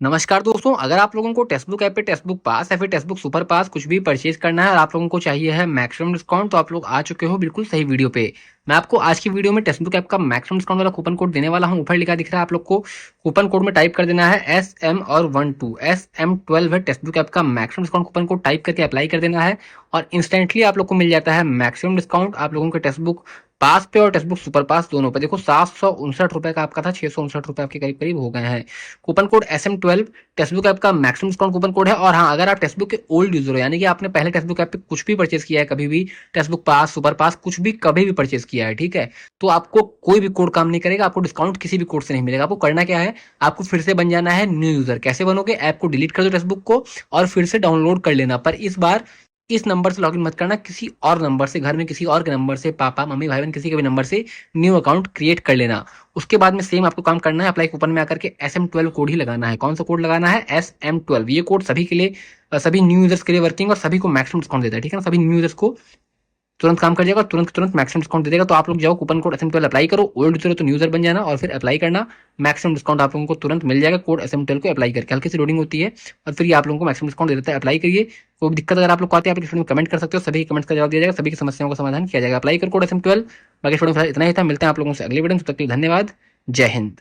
नमस्कार दोस्तों, अगर आप लोगों को टेक्स्ट बुक ऐप पे टेक्स्ट बुक पास या फिर टेक्स्ट बुक सुपर पास कुछ भी परचेज करना है और आप लोगों को चाहिए है मैक्सिमम डिस्काउंट, तो आप लोग आ चुके हो बिल्कुल सही वीडियो पे। मैं आपको आज की वीडियो में टेक्स्ट बुक ऐप का मैक्सिमम डिस्काउंट वाला कूपन कोड देने वाला हूं। ऊपर लिखा दिख रहा है आप लोग को। कूपन कोड में टाइप कर देना है SM और 12 SM12 है टेक्स्ट बुक ऐप का maximum discount coupon code type करके अप्लाई कर देना है और इंस्टेंटली आप लोग को मिल जाता है मैक्सिमम डिस्काउंट आप लोगों के टेक्स्ट बुक पास पे और टेक्स्ट बुक सुपर पास दोनों पे। देखो 759 रुपए का आपका था, 659 रुपए आपके करीब करीब हो गए हैं। Coupon code SM12 text book app का मैक्सिमम डिस्काउंट कूपन कोड है। और हाँ, अगर आप टेक्स्ट बुक के ओल्ड यूजर हो, यानी कि आपने पहले टेक्स्ट बुक ऐप पे कुछ भी परचेज किया है, कभी भी टेक्स्ट बुक पास सुपर पास कुछ भी कभी भी परचेज किया है, ठीक है, तो आपको कोई भी कोड काम नहीं करेगा। आपको डिस्काउंट किसी भी कोड से नहीं मिलेगा। आपको करना क्या है, आपको फिर से बन जाना है न्यू यूजर। कैसे बनोगे, ऐप को डिलीट कर दो टेक्स्ट बुक को और फिर से डाउनलोड कर लेना। पर इस बार इस नंबर से लॉगिन मत करना, किसी और नंबर से, घर में किसी और के नंबर से, पापा मम्मी भाई बहन किसी के भी नंबर से न्यू अकाउंट क्रिएट कर लेना। उसके बाद में सेम आपको काम करना है, अप्लाई कूपन में आकर के SM12 कोड ही लगाना है। कौन सा कोड लगाना है, SM12। ये कोड सभी के लिए, सभी न्यू यूजर्स के लिए वर्किंग और सभी को मैक्सिमम डिस्काउंट देता है, ठीक है ना। सभी न्यू यूजर्स को तुरंत काम कर जाएगा, तुरंत तुरंत मैक्सिमम डिस्काउंट दे देगा। तो आप लोग जाओ, कूपन कोड SM12 अप्लाई करो। ओल्ड यूजर हो तो न्यू यूजर बन जाना और फिर अप्लाई करना। मैक्सिमम डिस्काउंट आप लोगों को तुरंत मिल जाएगा कोड SM12 को अप्लाई करके। हल्की सी लोडिंग होती है और फिर ये आप लोगों को मैक्सिमम डिस्काउंट दे देता है। अप्लाई करिए। कोई भी दिक्कत अगर आप लोग को आती है, आप इस वीडियो में कमेंट कर सकते हो, सभी कमेंट्स का जवाब दिया जाएगा, सभी की समस्याओं का समाधान किया जाएगा। अप्लाई कर कोड SM12। बाकी वीडियो में इतना ही था, मिलते हैं आप लोगों से अगले वीडियो में। तब तक के लिए धन्यवाद। जय हिंद।